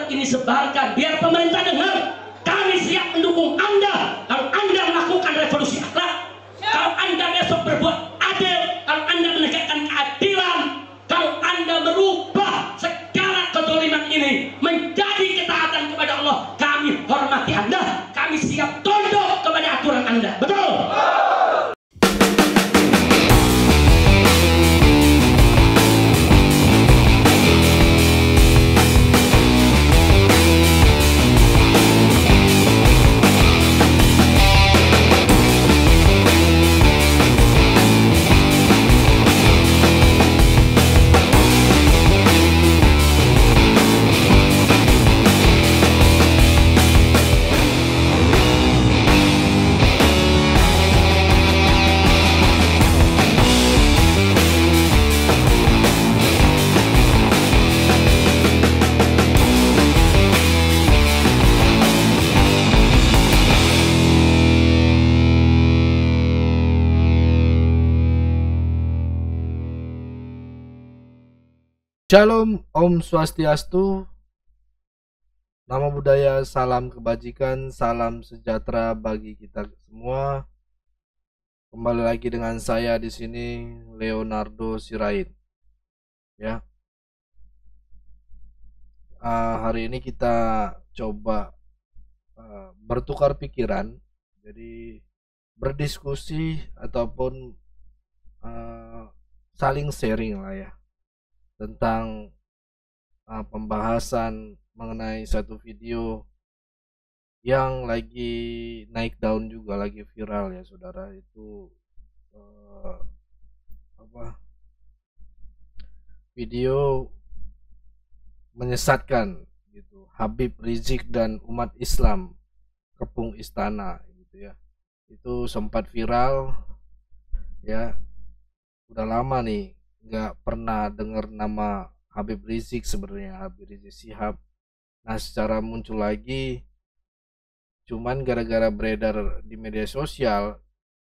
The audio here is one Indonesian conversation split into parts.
ini sebarkan, biar pemerintah dengar. Kami siap mendukung Anda kalau Anda melakukan revolusi akhlak, kalau Anda besok berbuat adil, kalau Anda menegakkan keadilan, kalau Anda merubah segala kezaliman ini menjadi ketaatan kepada Allah. Kami hormati Anda, kami siap tunduk kepada aturan Anda. Betul? Shalom, Om Swastiastu, nama budaya, salam kebajikan, salam sejahtera bagi kita semua. Kembali lagi dengan saya di sini, Leonardo Sirait. Ya, hari ini kita coba bertukar pikiran, jadi berdiskusi ataupun saling sharing lah ya, tentang pembahasan mengenai satu video yang lagi naik daun juga, lagi viral ya saudara. Itu video menyesatkan gitu, Habib Rizik dan umat Islam kepung istana gitu ya. Itu sempat viral ya, udah lama nih nggak pernah dengar nama Habib Rizik sebenarnya, Habib Rizik Syihab. Nah, secara muncul lagi cuman gara-gara beredar di media sosial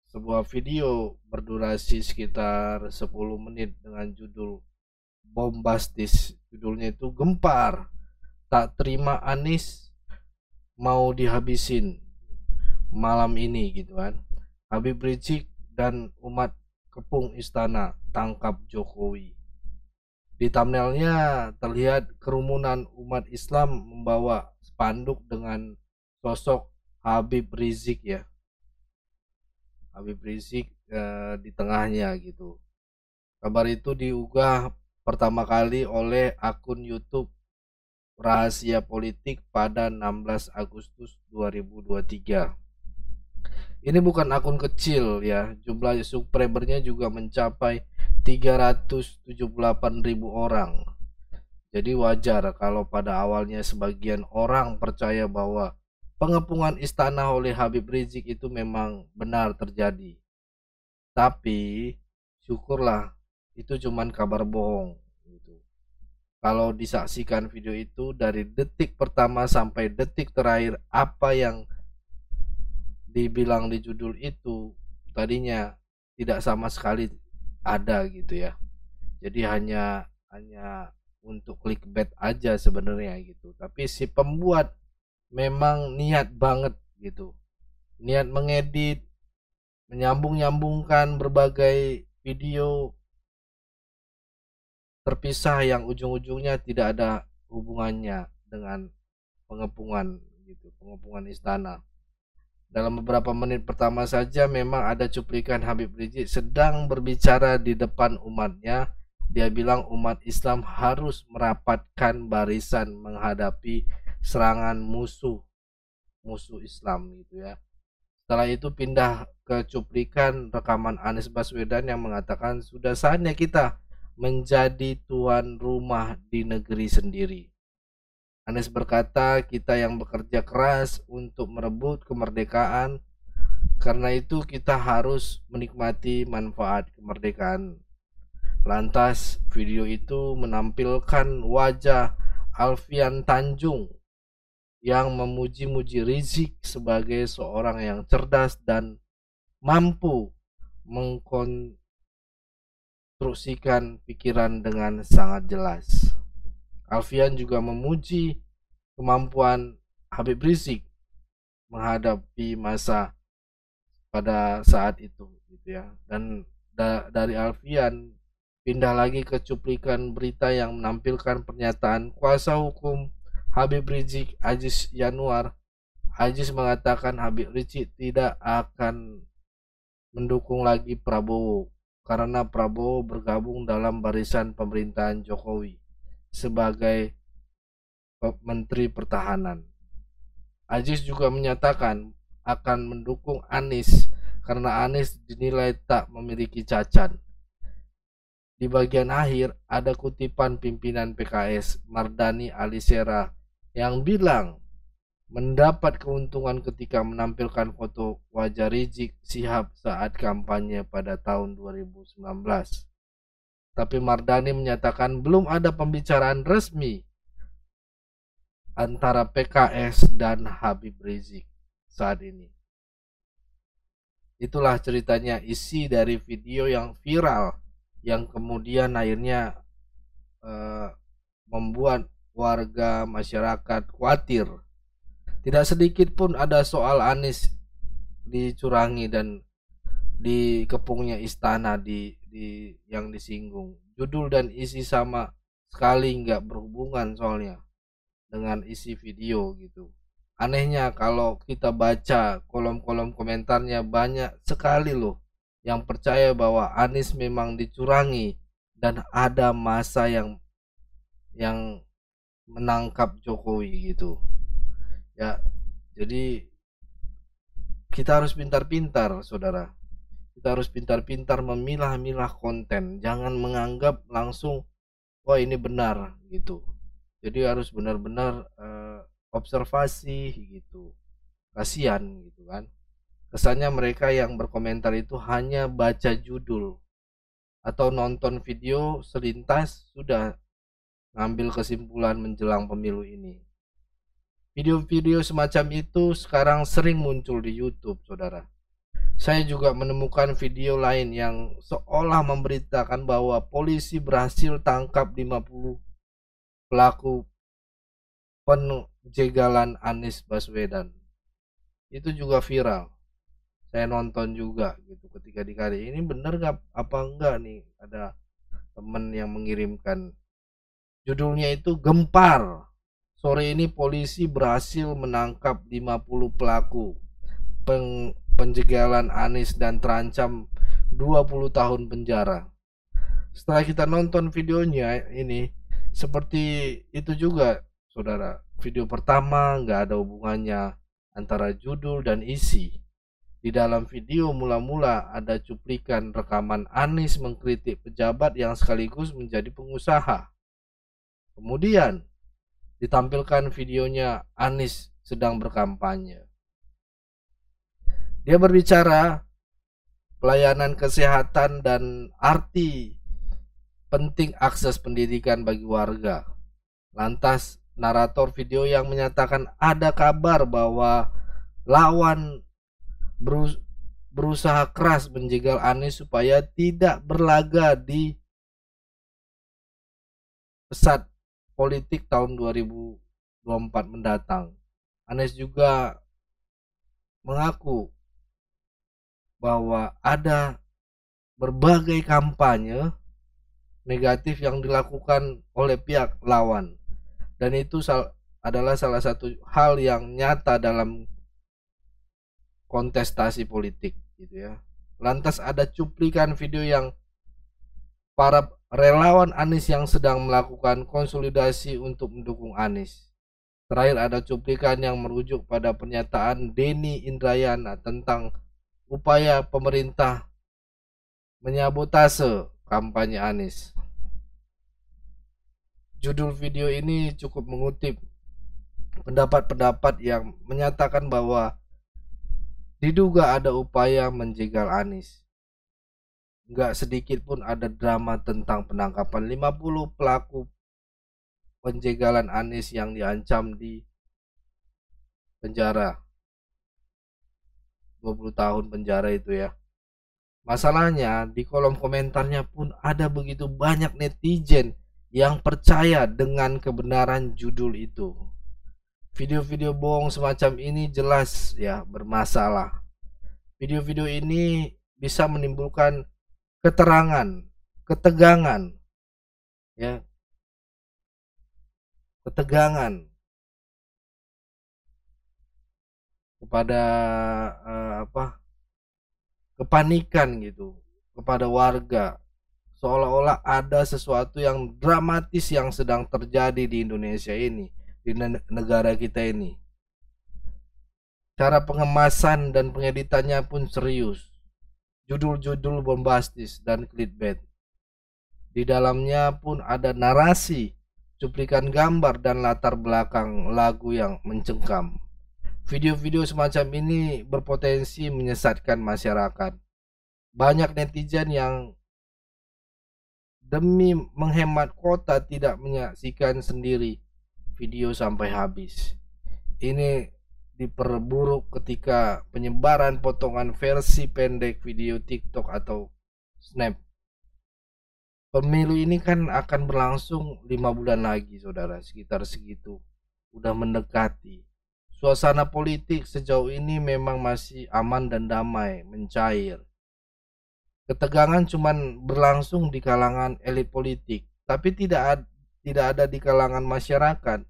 sebuah video berdurasi sekitar 10 menit dengan judul bombastis. Judulnya itu Gempar, tak terima Anies mau dihabisin malam ini gitu kan. Habib Rizik dan umat kepung istana, tangkap Jokowi. Di thumbnailnya terlihat kerumunan umat Islam membawa spanduk dengan sosok Habib Rizik ya. Habib Rizik di tengahnya gitu. Kabar itu diunggah pertama kali oleh akun YouTube Rahasia Politik pada 16 Agustus 2023. Ini bukan akun kecil ya, jumlah subscribernya juga mencapai 378.000 orang. Jadi wajar kalau pada awalnya sebagian orang percaya bahwa pengepungan istana oleh Habib Rizik itu memang benar terjadi. Tapi syukurlah itu cuman kabar bohong gitu. Kalau disaksikan video itu dari detik pertama sampai detik terakhir, apa yang dibilang di judul itu tadinya tidak sama sekali ada gitu ya. Jadi hanya untuk clickbait aja sebenarnya gitu. Tapi si pembuat memang niat banget gitu. Niat mengedit, menyambung-nyambungkan berbagai video terpisah yang ujung-ujungnya tidak ada hubungannya dengan pengepungan gitu, pengepungan istana. Dalam beberapa menit pertama saja memang ada cuplikan Habib Rizik sedang berbicara di depan umatnya. Dia bilang umat Islam harus merapatkan barisan menghadapi serangan musuh Islam gitu ya. Setelah itu pindah ke cuplikan rekaman Anies Baswedan yang mengatakan sudah saatnya kita menjadi tuan rumah di negeri sendiri. Anies berkata, kita yang bekerja keras untuk merebut kemerdekaan, karena itu kita harus menikmati manfaat kemerdekaan. Lantas video itu menampilkan wajah Alfian Tanjung yang memuji-muji Rizik sebagai seorang yang cerdas dan mampu mengkonstruksikan pikiran dengan sangat jelas. Alfian juga memuji kemampuan Habib Rizik menghadapi masa pada saat itu gitu ya. Dan dari Alfian pindah lagi ke cuplikan berita yang menampilkan pernyataan kuasa hukum Habib Rizik, Aziz Yanuar. Aziz mengatakan Habib Rizik tidak akan mendukung lagi Prabowo karena Prabowo bergabung dalam barisan pemerintahan Jokowi sebagai Menteri Pertahanan. Aziz juga menyatakan akan mendukung Anies karena Anies dinilai tak memiliki cacat. Di bagian akhir ada kutipan pimpinan PKS Mardani Alisera yang bilang mendapat keuntungan ketika menampilkan foto wajah Rizik Syihab saat kampanye pada tahun 2019. Tapi Mardani menyatakan belum ada pembicaraan resmi antara PKS dan Habib Rizik saat ini. Itulah ceritanya isi dari video yang viral yang kemudian akhirnya membuat warga masyarakat khawatir. Tidak sedikit pun ada soal Anies dicurangi dan dikepungnya istana yang disinggung. Judul dan isi sama sekali nggak berhubungan soalnya dengan isi video gitu. Anehnya kalau kita baca kolom-kolom komentarnya banyak sekali loh yang percaya bahwa Anies memang dicurangi dan ada masa yang menangkap Jokowi gitu. Ya, jadi kita harus pintar-pintar, saudara. Kita harus pintar-pintar memilah-milah konten. Jangan menganggap langsung, wah ini benar gitu. Jadi harus benar-benar observasi gitu. Kasihan gitu kan. Kesannya mereka yang berkomentar itu hanya baca judul atau nonton video selintas sudah ngambil kesimpulan menjelang pemilu ini. Video-video semacam itu sekarang sering muncul di YouTube, saudara. Saya juga menemukan video lain yang seolah memberitakan bahwa polisi berhasil tangkap 50 pelaku penjegalan Anies Baswedan. Itu juga viral. Saya nonton juga gitu ketika dikali. Ini bener gak apa enggak nih? Ada teman yang mengirimkan. Judulnya itu Gempar. Sore ini polisi berhasil menangkap 50 pelaku penjegalan Anies dan terancam 20 tahun penjara. Setelah kita nonton videonya ini, seperti itu juga, saudara. Video pertama nggak ada hubungannya antara judul dan isi. Di dalam video mula-mula ada cuplikan rekaman Anies mengkritik pejabat yang sekaligus menjadi pengusaha. Kemudian ditampilkan videonya Anies sedang berkampanye. Dia berbicara pelayanan kesehatan dan arti penting akses pendidikan bagi warga. Lantas narator video yang menyatakan ada kabar bahwa lawan berusaha keras menjegal Anies supaya tidak berlaga di pesat politik tahun 2024 mendatang. Anies juga mengaku bahwa ada berbagai kampanye negatif yang dilakukan oleh pihak lawan, dan itu adalah salah satu hal yang nyata dalam kontestasi politik gitu ya. Lantas ada cuplikan video yang para relawan Anies yang sedang melakukan konsolidasi untuk mendukung Anies. Terakhir ada cuplikan yang merujuk pada pernyataan Denny Indrayana tentang upaya pemerintah menyabotase kampanye Anies. Judul video ini cukup mengutip pendapat-pendapat yang menyatakan bahwa diduga ada upaya menjegal Anies. Enggak sedikit pun ada drama tentang penangkapan 50 pelaku penjegalan Anies yang diancam di penjara 20 tahun penjara itu ya. Masalahnya di kolom komentarnya pun ada begitu banyak netizen yang percaya dengan kebenaran judul itu. Video-video bohong semacam ini jelas ya bermasalah. Video-video ini bisa menimbulkan keterangan, ketegangan, ya, ketegangan kepada kepanikan gitu kepada warga, seolah-olah ada sesuatu yang dramatis yang sedang terjadi di Indonesia ini, di negara kita ini. Cara pengemasan dan pengeditannya pun serius. Judul-judul bombastis dan clickbait. Di dalamnya pun ada narasi, cuplikan gambar dan latar belakang lagu yang mencengkam. Video-video semacam ini berpotensi menyesatkan masyarakat. Banyak netizen yang demi menghemat kuota tidak menyaksikan sendiri video sampai habis. Ini diperburuk ketika penyebaran potongan versi pendek video TikTok atau Snap. Pemilu ini kan akan berlangsung 5 bulan lagi, saudara, sekitar segitu. Udah mendekati. Suasana politik sejauh ini memang masih aman dan damai, mencair. Ketegangan cuman berlangsung di kalangan elit politik, tapi tidak ada di kalangan masyarakat.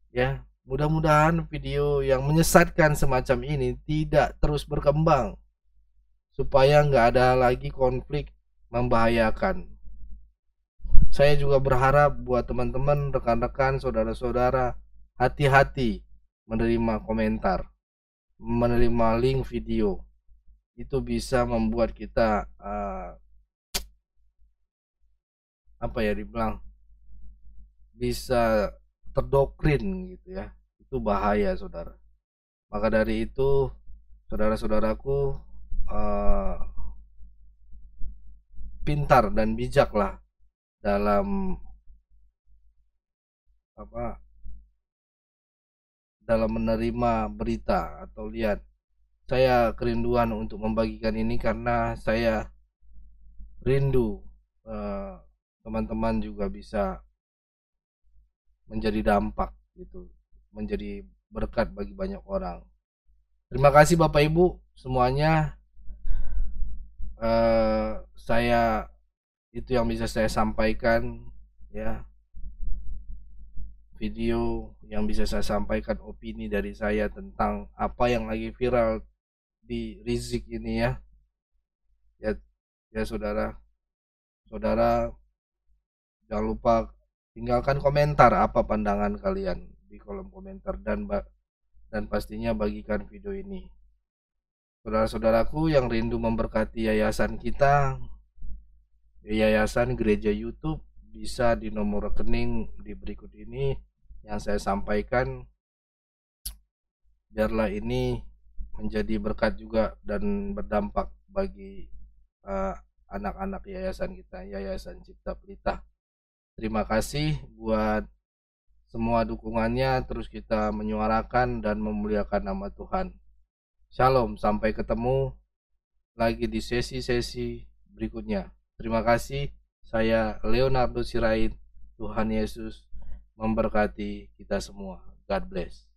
Ya, mudah-mudahan video yang menyesatkan semacam ini tidak terus berkembang, supaya nggak ada lagi konflik membahayakan. Saya juga berharap buat teman-teman, rekan-rekan, saudara-saudara, hati-hati menerima komentar, menerima link video. Itu bisa membuat kita dibilang bisa terdoktrin gitu ya. Itu bahaya, saudara. Maka dari itu, saudara-saudaraku, pintar dan bijaklah dalam menerima berita atau lihat. Saya kerinduan untuk membagikan ini karena saya rindu teman-teman juga bisa menjadi dampak gitu, menjadi berkat bagi banyak orang. Terima kasih Bapak Ibu semuanya. Saya itu yang bisa saya sampaikan ya. Video yang bisa saya sampaikan, opini dari saya tentang apa yang lagi viral di Rizik ini ya. Ya saudara jangan lupa tinggalkan komentar apa pandangan kalian di kolom komentar, dan pastinya bagikan video ini. Saudara-saudaraku yang rindu memberkati yayasan kita, Yayasan Gereja YouTube, bisa di nomor rekening di berikut ini yang saya sampaikan. Biarlah ini menjadi berkat juga dan berdampak bagi anak-anak yayasan kita, Yayasan Cipta Pelita. Terima kasih buat semua dukungannya. Terus kita menyuarakan dan memuliakan nama Tuhan. Shalom, sampai ketemu lagi di sesi-sesi berikutnya. Terima kasih. Saya Leonardo Sirait. Tuhan Yesus memberkati kita semua. God bless.